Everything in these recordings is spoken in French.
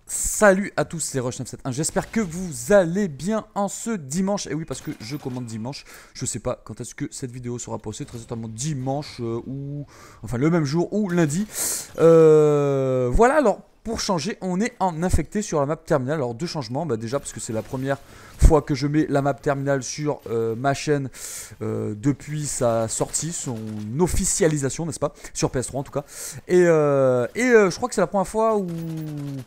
Salut à tous, c'est Rush971, j'espère que vous allez bien en ce dimanche. Et oui, parce que je commande dimanche, je sais pas quand est-ce que cette vidéo sera postée, très certainement dimanche ou... Enfin le même jour ou lundi. Voilà, alors pour changer, on est en infecté sur la map terminale. Alors deux changements, déjà parce que c'est la première fois que je mets la map terminale sur ma chaîne depuis sa sortie, son officialisation, n'est-ce pas? Sur PS3 en tout cas. Et je crois que c'est la première fois ou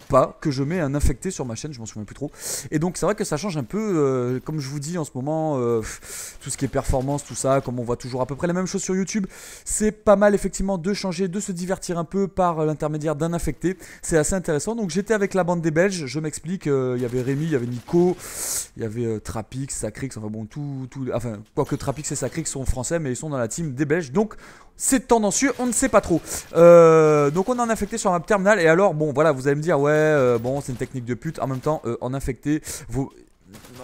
pas que je mets un infecté sur ma chaîne, je m'en souviens plus trop. Et donc c'est vrai que ça change un peu, comme je vous dis en ce moment, tout ce qui est performance, tout ça, comme on voit toujours à peu près la même chose sur YouTube, c'est pas mal effectivement de changer, de se divertir un peu par l'intermédiaire d'un infecté. C'est assez intéressant. Donc j'étais avec la bande des Belges, je m'explique, il y avait Rémi, il y avait Nico, il y avait Trapix, Sacrix, enfin bon, enfin, quoique Trapix et Sacrix sont français, mais ils sont dans la team des Belges, donc c'est tendancieux, on ne sait pas trop. Donc on est en infecté sur un terminal, et alors, bon, voilà, vous allez me dire, ouais, bon, c'est une technique de pute, en même temps, en infecté, vous...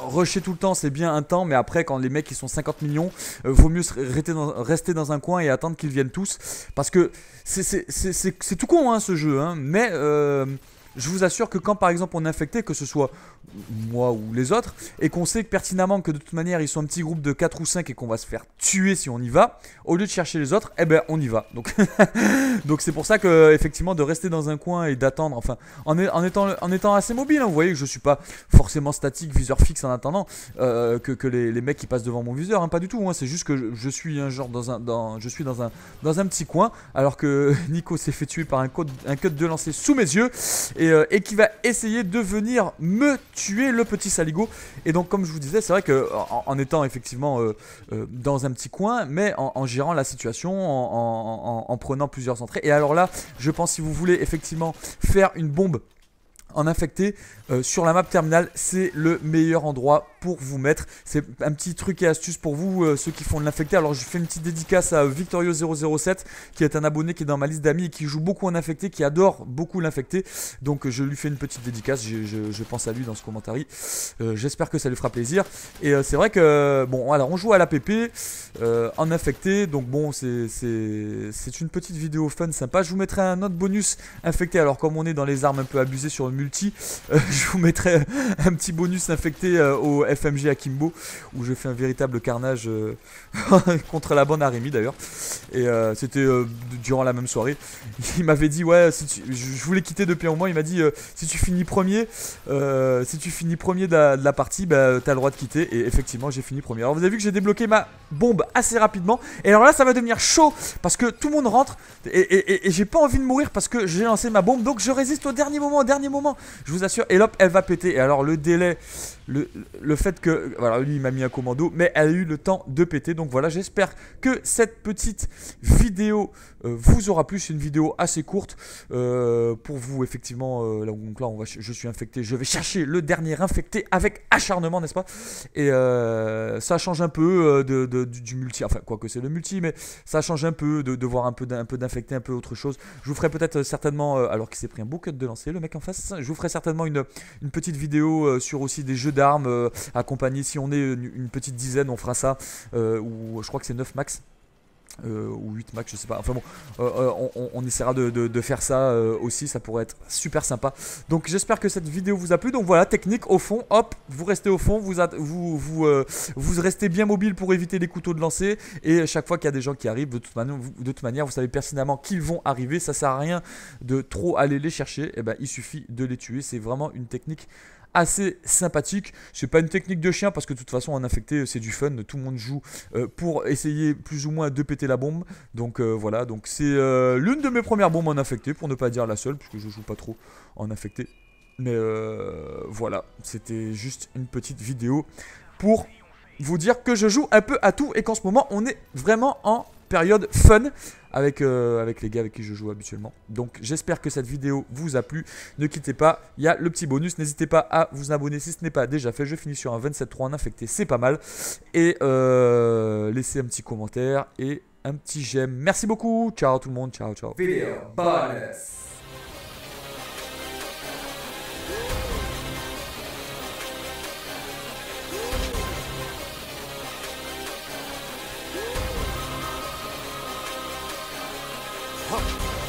Rusher tout le temps c'est bien un temps, mais après quand les mecs ils sont 50 millions, vaut mieux rester dans un coin et attendre qu'ils viennent tous, parce que c'est tout con hein, ce jeu hein, mais je vous assure que quand par exemple on est infecté, que ce soit moi ou les autres, et qu'on sait que pertinemment que de toute manière ils sont un petit groupe de 4 ou 5 et qu'on va se faire tuer si on y va, au lieu de chercher les autres, eh ben on y va. Donc donc c'est pour ça que effectivement de rester dans un coin et d'attendre, enfin en étant assez mobile, hein, vous voyez que je suis pas forcément statique, viseur fixe en attendant que les mecs qui passent devant mon viseur, hein, pas du tout, hein, c'est juste que je suis un genre dans un petit coin, alors que Nico s'est fait tuer par un cut de lancer sous mes yeux, et qui va essayer de venir me tuer, le petit saligo. Et donc comme je vous disais, c'est vrai que en étant effectivement dans un petit coin, mais en gérant la situation, en prenant plusieurs entrées. Et alors là, je pense, si vous voulez effectivement faire une bombe en infecté sur la map terminale, c'est le meilleur endroit pour vous mettre. C'est un petit truc et astuce pour vous, ceux qui font de l'infecté. Alors je fais une petite dédicace à Victorio007 qui est un abonné qui est dans ma liste d'amis et qui joue beaucoup en infecté, qui adore beaucoup l'infecté. Donc je lui fais une petite dédicace, je pense à lui dans ce commentaire. J'espère que ça lui fera plaisir. Et c'est vrai que bon, alors on joue à l'APP en infecté, donc bon, c'est une petite vidéo fun sympa. Je vous mettrai un autre bonus infecté. Alors comme on est dans les armes un peu abusées sur le multi, je vous mettrai un petit bonus infecté au FMG Akimbo, où je fais un véritable carnage contre la bande à Rémi d'ailleurs. Et c'était durant la même soirée. Il m'avait dit ouais, je voulais quitter depuis un moment. Il m'a dit si tu finis premier de la partie, bah, t'as le droit de quitter. Et effectivement j'ai fini premier. Alors vous avez vu que j'ai débloqué ma bombe assez rapidement. Et alors là ça va devenir chaud parce que tout le monde rentre et j'ai pas envie de mourir parce que j'ai lancé ma bombe. Donc je résiste au dernier moment. Je vous assure, et hop, elle va péter. Et alors le délai, le fait que, voilà, lui il m'a mis un commando, mais elle a eu le temps de péter. Donc voilà, j'espère que cette petite vidéo vous aura plu. C'est une vidéo assez courte pour vous effectivement. Donc là je suis infecté, je vais chercher le dernier infecté avec acharnement, n'est-ce pas? Et ça change un peu du multi, enfin quoi que c'est le multi, mais ça change un peu de voir un peu d'infecté, un peu autre chose. Je vous ferai peut-être certainement, alors qu'il s'est pris un beau cut de lancer le mec en face, je vous ferai certainement une petite vidéo sur aussi des jeux d'armes accompagnés. Si on est une petite dizaine, on fera ça, ou je crois que c'est 9 max. Ou 8 max, je sais pas. Enfin bon, on essaiera de faire ça aussi, ça pourrait être super sympa. Donc j'espère que cette vidéo vous a plu. Donc voilà, technique au fond, hop, vous restez au fond, vous restez bien mobile pour éviter les couteaux de lancer. Et chaque fois qu'il y a des gens qui arrivent, de toute manière, vous savez pertinemment qu'ils vont arriver. Ça sert à rien de trop aller les chercher. Et ben il suffit de les tuer. C'est vraiment une technique assez sympathique. C'est pas une technique de chien parce que de toute façon en infecté c'est du fun, tout le monde joue pour essayer plus ou moins de péter la bombe. Donc voilà, donc c'est l'une de mes premières bombes en infecté, pour ne pas dire la seule, puisque je joue pas trop en infecté. Mais voilà, c'était juste une petite vidéo pour vous dire que je joue un peu à tout et qu'en ce moment on est vraiment en période fun avec les gars avec qui je joue habituellement. Donc j'espère que cette vidéo vous a plu. Ne quittez pas, il y a le petit bonus. N'hésitez pas à vous abonner si ce n'est pas déjà fait. Je finis sur un 27-3 en infecté, c'est pas mal. Et laissez un petit commentaire et un petit j'aime. Merci beaucoup, ciao tout le monde, ciao ciao. Vidéo bonus. Huh.